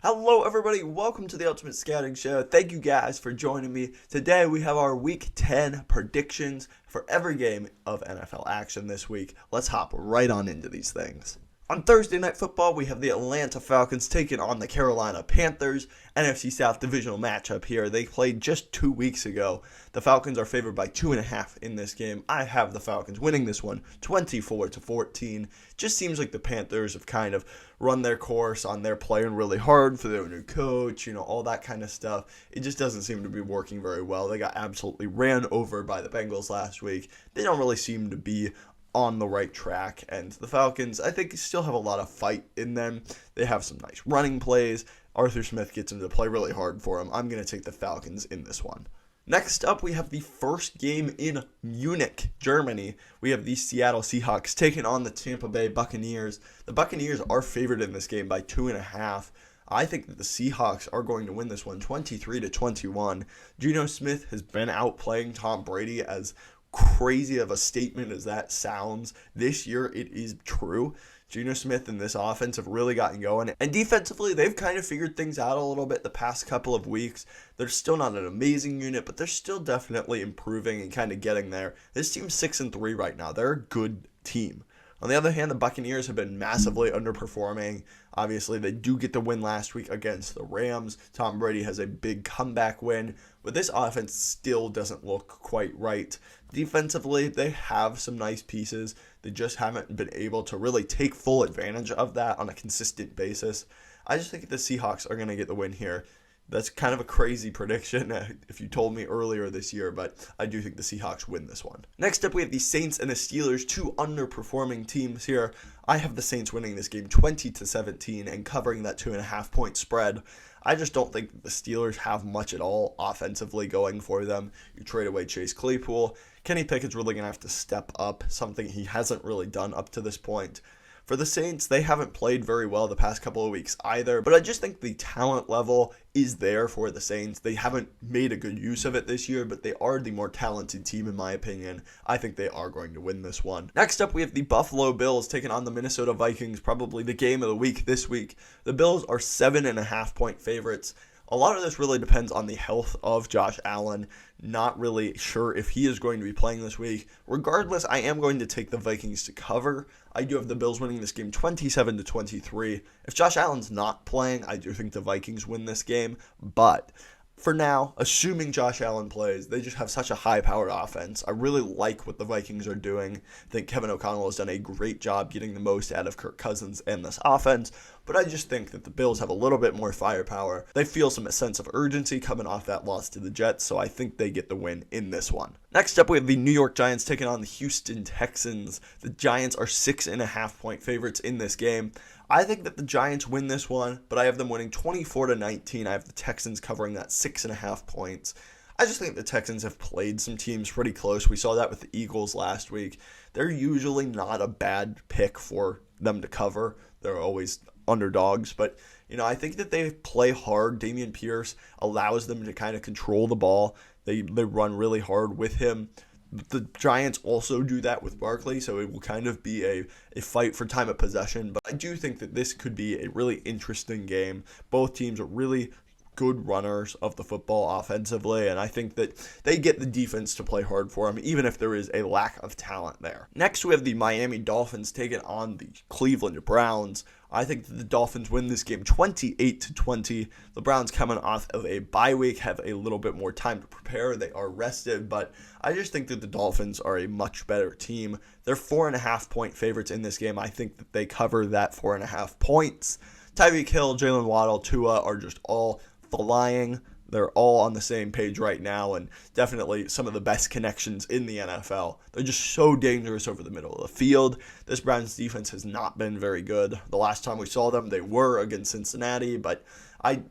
Hello everybody, welcome to the Ultimate Scouting Show. Thank you guys for joining me. Today we have our Week 10 predictions for every game of NFL action this week. Let's hop right on into these things. On Thursday Night Football, we have the Atlanta Falcons taking on the Carolina Panthers. NFC South divisional matchup here. They played just 2 weeks ago. The Falcons are favored by 2.5 in this game. I have the Falcons winning this one 24-14. Just seems like the Panthers have kind of run their course on their playing really hard for their new coach, all that kind of stuff. It just doesn't seem to be working very well. They got absolutely ran over by the Bengals last week. They don't really seem to be on the right track, and the Falcons, I think, still have a lot of fight in them. They have some nice running plays. Arthur Smith gets them to play really hard for them. I'm going to take the Falcons in this one. Next up, we have the first game in Munich, Germany. We have the Seattle Seahawks taking on the Tampa Bay Buccaneers. The Buccaneers are favored in this game by 2.5. I think that the Seahawks are going to win this one 23-21. Geno Smith has been outplaying Tom Brady. As crazy of a statement as that sounds, this year it is true. Geno Smith and this offense have really gotten going. And defensively, they've kind of figured things out a little bit the past couple of weeks. They're still not an amazing unit, but they're still definitely improving and kind of getting there. This team's 6-3 right now. They're a good team. On the other hand, the Buccaneers have been massively underperforming. Obviously, they do get the win last week against the Rams. Tom Brady has a big comeback win, but this offense still doesn't look quite right. Defensively, they have some nice pieces. They just haven't been able to really take full advantage of that on a consistent basis. I just think the Seahawks are going to get the win here. That's kind of a crazy prediction if you told me earlier this year, but I do think the Seahawks win this one. Next up, we have the Saints and the Steelers, two underperforming teams here. I have the Saints winning this game 20-17 and covering that 2.5 point spread. I just don't think the Steelers have much at all offensively going for them. You trade away Chase Claypool. Kenny Pickett's really going to have to step up, something he hasn't really done up to this point. For the Saints, they haven't played very well the past couple of weeks either, but I just think the talent level is there for the Saints. They haven't made a good use of it this year, but they are the more talented team in my opinion. I think they are going to win this one. Next up, we have the Buffalo Bills taking on the Minnesota Vikings, probably the game of the week this week. The Bills are 7.5 point favorites. A lot of this really depends on the health of Josh Allen. Not really sure if he is going to be playing this week. Regardless, I am going to take the Vikings to cover. I do have the Bills winning this game 27-23. If Josh Allen's not playing, I do think the Vikings win this game. But for now, assuming Josh Allen plays, they just have such a high-powered offense. I really like what the Vikings are doing. I think Kevin O'Connell has done a great job getting the most out of Kirk Cousins and this offense, but I just think that the Bills have a little bit more firepower. They feel some sense of urgency coming off that loss to the Jets, so I think they get the win in this one. Next up, we have the New York Giants taking on the Houston Texans. The Giants are 6.5 point favorites in this game. I think that the Giants win this one, but I have them winning 24-19. I have the Texans covering that 6.5 points. I just think the Texans have played some teams pretty close. We saw that with the Eagles last week. They're usually not a bad pick for them to cover. They're always underdogs, but I think that they play hard. Dameon Pierce allows them to kind of control the ball. They run really hard with him. The Giants also do that with Barkley, so it will kind of be a fight for time of possession. But I do think that this could be a really interesting game. Both teams are really good runners of the football offensively, and I think that they get the defense to play hard for them, even if there is a lack of talent there. Next, we have the Miami Dolphins taking on the Cleveland Browns. I think that the Dolphins win this game 28-20. The Browns, coming off of a bye week, have a little bit more time to prepare. They are rested, but I just think that the Dolphins are a much better team. They're 4.5 point favorites in this game. I think that they cover that 4.5 points. Tyreek Hill, Jalen Waddle, Tua are just all flying. They're all on the same page right now, and definitely some of the best connections in the NFL. They're just so dangerous over the middle of the field. This Browns defense has not been very good. The last time we saw them, they were against Cincinnati, but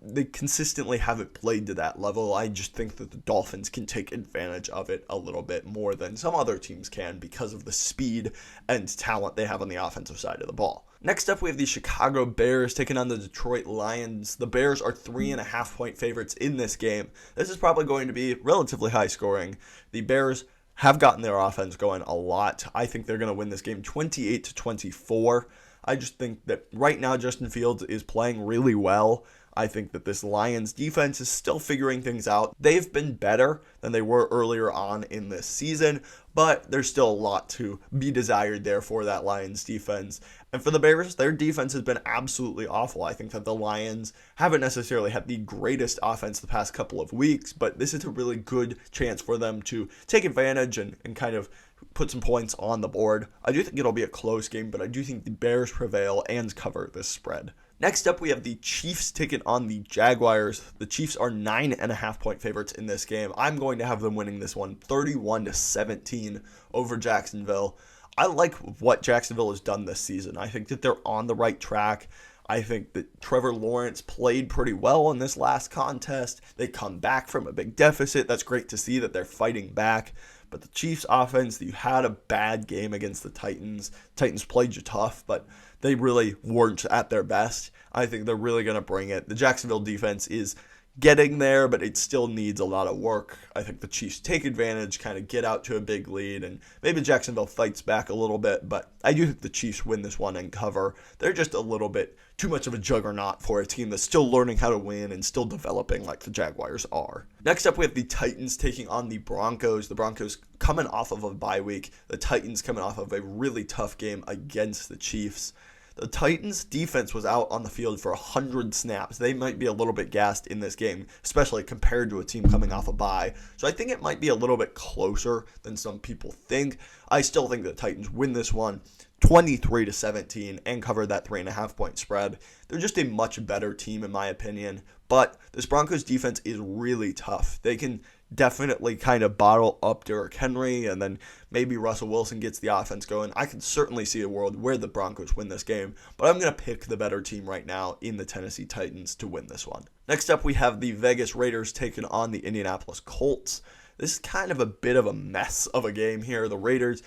they consistently haven't played to that level. I just think that the Dolphins can take advantage of it a little bit more than some other teams can because of the speed and talent they have on the offensive side of the ball. Next up, we have the Chicago Bears taking on the Detroit Lions. The Bears are 3.5 point favorites in this game. This is probably going to be relatively high scoring. The Bears have gotten their offense going a lot. I think they're going to win this game 28-24. I just think that right now Justin Fields is playing really well. I think that this Lions defense is still figuring things out. They've been better than they were earlier on in this season, but there's still a lot to be desired there for that Lions defense. And for the Bears, their defense has been absolutely awful. I think that the Lions haven't necessarily had the greatest offense the past couple of weeks, but this is a really good chance for them to take advantage and kind of put some points on the board. I do think it'll be a close game, but I do think the Bears prevail and cover this spread. Next up, we have the Chiefs taking on the Jaguars. The Chiefs are 9.5-point favorites in this game. I'm going to have them winning this one 31-17 over Jacksonville. I like what Jacksonville has done this season. I think that they're on the right track. I think that Trevor Lawrence played pretty well in this last contest. They come back from a big deficit. That's great to see that they're fighting back. But the Chiefs offense, you had a bad game against the Titans. Titans played you tough, but they really weren't at their best. I think they're really going to bring it. The Jacksonville defense is getting there, but it still needs a lot of work. I think the Chiefs take advantage, kind of get out to a big lead, and maybe Jacksonville fights back a little bit, but I do think the Chiefs win this one and cover. They're just a little bit too much of a juggernaut for a team that's still learning how to win and still developing like the Jaguars are. Next up, we have the Titans taking on the Broncos. The Broncos coming off of a bye week. The Titans coming off of a really tough game against the Chiefs. The Titans' defense was out on the field for 100 snaps. They might be a little bit gassed in this game, especially compared to a team coming off a bye. So I think it might be a little bit closer than some people think. I still think the Titans win this one 23-17 and cover that 3.5-point spread. They're just a much better team in my opinion, but this Broncos defense is really tough. They can definitely kind of bottle up Derrick Henry, and then maybe Russell Wilson gets the offense going. I can certainly see a world where the Broncos win this game, but I'm going to pick the better team right now in the Tennessee Titans to win this one. Next up, we have the Vegas Raiders taking on the Indianapolis Colts. This is kind of a bit of a mess of a game here. The Raiders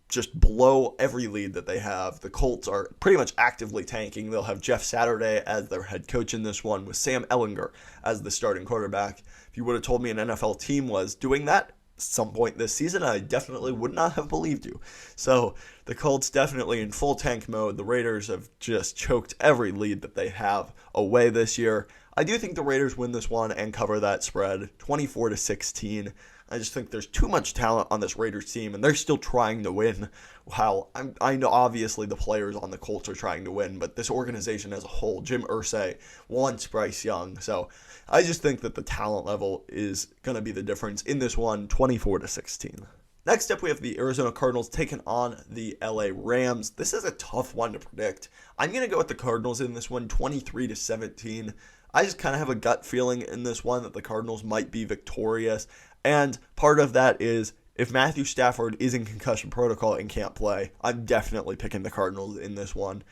just blow every lead that they have. The Colts are pretty much actively tanking. They'll have Jeff Saturday as their head coach in this one with Sam Ehlinger as the starting quarterback. If you would have told me an NFL team was doing that at some point this season, I definitely would not have believed you. So the Colts definitely in full tank mode. The Raiders have just choked every lead that they have away this year. I do think the Raiders win this one and cover that spread 24-16. I just think there's too much talent on this Raiders team, and they're still trying to win. While I know obviously the players on the Colts are trying to win, but this organization as a whole, Jim Irsay wants Bryce Young. So I just think that the talent level is going to be the difference in this one, 24-16. Next up, we have the Arizona Cardinals taking on the LA Rams. This is a tough one to predict. I'm going to go with the Cardinals in this one, 23-17. I just kind of have a gut feeling in this one that the Cardinals might be victorious. And part of that is if Matthew Stafford is in concussion protocol and can't play, I'm definitely picking the Cardinals in this one.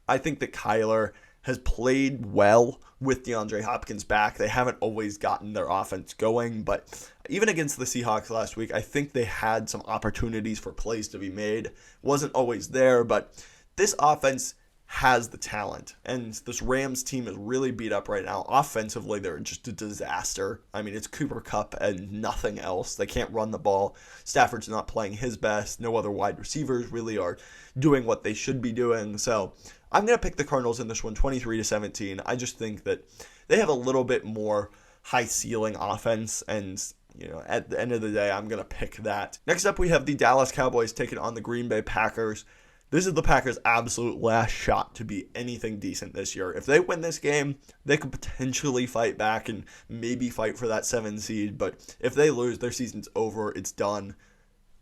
I think that Kyler has played well with DeAndre Hopkins back. They haven't always gotten their offense going, but even against the Seahawks last week, I think they had some opportunities for plays to be made. Wasn't always there, but this offense has the talent, and this Rams team is really beat up right now. Offensively, they're just a disaster. I mean, it's Cooper Kupp and nothing else. They can't run the ball. Stafford's not playing his best. No other wide receivers really are doing what they should be doing. So I'm going to pick the Cardinals in this one, 23-17. I just think that they have a little bit more high ceiling offense, and at the end of the day, I'm going to pick that. Next up, we have the Dallas Cowboys taking on the Green Bay Packers. This is the Packers' absolute last shot to be anything decent this year. If they win this game, they could potentially fight back and maybe fight for that 7 seed. But if they lose, their season's over. It's done.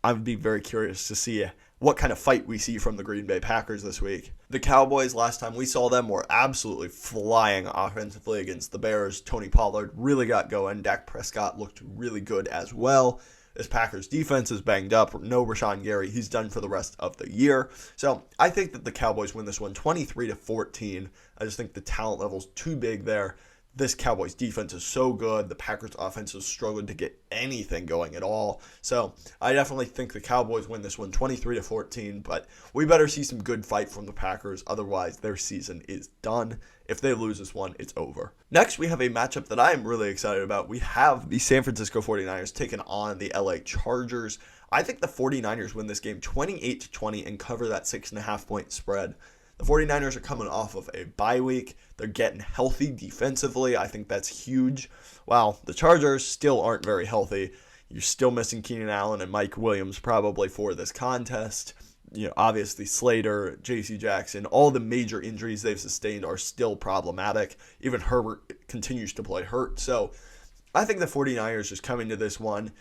I would be very curious to see what kind of fight we see from the Green Bay Packers this week. The Cowboys, last time we saw them, were absolutely flying offensively against the Bears. Tony Pollard really got going. Dak Prescott looked really good as well. This Packers defense is banged up. No Rashawn Gary. He's done for the rest of the year. So I think that the Cowboys win this one 23-14. I just think the talent level's too big there. This Cowboys defense is so good. The Packers offense has struggled to get anything going at all. So I definitely think the Cowboys win this one 23-14, but we better see some good fight from the Packers. Otherwise, their season is done. If they lose this one, it's over. Next, we have a matchup that I am really excited about. We have the San Francisco 49ers taking on the LA Chargers. I think the 49ers win this game 28-20 and cover that 6.5-point spread. The 49ers are coming off of a bye week. They're getting healthy defensively. I think that's huge. While the Chargers still aren't very healthy. You're still missing Keenan Allen and Mike Williams probably for this contest. Obviously Slater, J.C. Jackson, all the major injuries they've sustained are still problematic. Even Herbert continues to play hurt. So I think the 49ers just come into this one.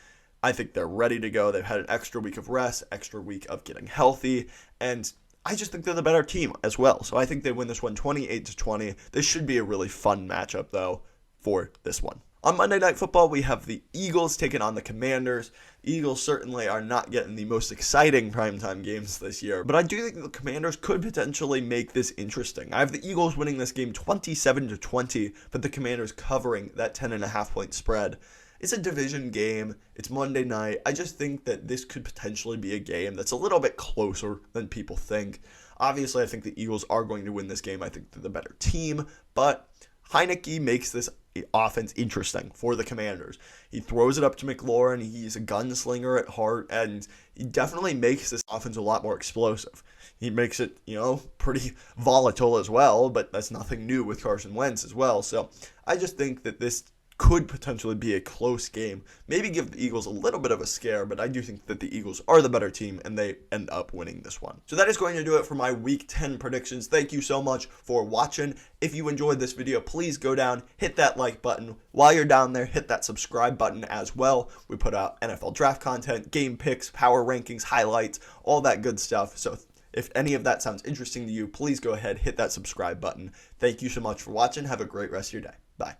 I think they're ready to go. They've had an extra week of rest, extra week of getting healthy, and I just think they're the better team as well. So I think they win this one 28-20. This should be a really fun matchup, though, for this one. On Monday Night Football, we have the Eagles taking on the Commanders. Eagles certainly are not getting the most exciting primetime games this year, but I do think the Commanders could potentially make this interesting. I have the Eagles winning this game 27-20, but the Commanders covering that 10.5-point spread. It's a division game. It's Monday night. I just think that this could potentially be a game that's a little bit closer than people think. Obviously, I think the Eagles are going to win this game. I think they're the better team, but Heineke makes this offense interesting for the Commanders. He throws it up to McLaurin. He's a gunslinger at heart, and he definitely makes this offense a lot more explosive. He makes it, pretty volatile as well, but that's nothing new with Carson Wentz as well. So I just think that this could potentially be a close game. Maybe give the Eagles a little bit of a scare, but I do think that the Eagles are the better team, and they end up winning this one. So that is going to do it for my Week 10 predictions. Thank you so much for watching. If you enjoyed this video, please go down, hit that like button. While you're down there, hit that subscribe button as well. We put out NFL draft content, game picks, power rankings, highlights, all that good stuff. So if any of that sounds interesting to you, please go ahead, hit that subscribe button. Thank you so much for watching. Have a great rest of your day. Bye.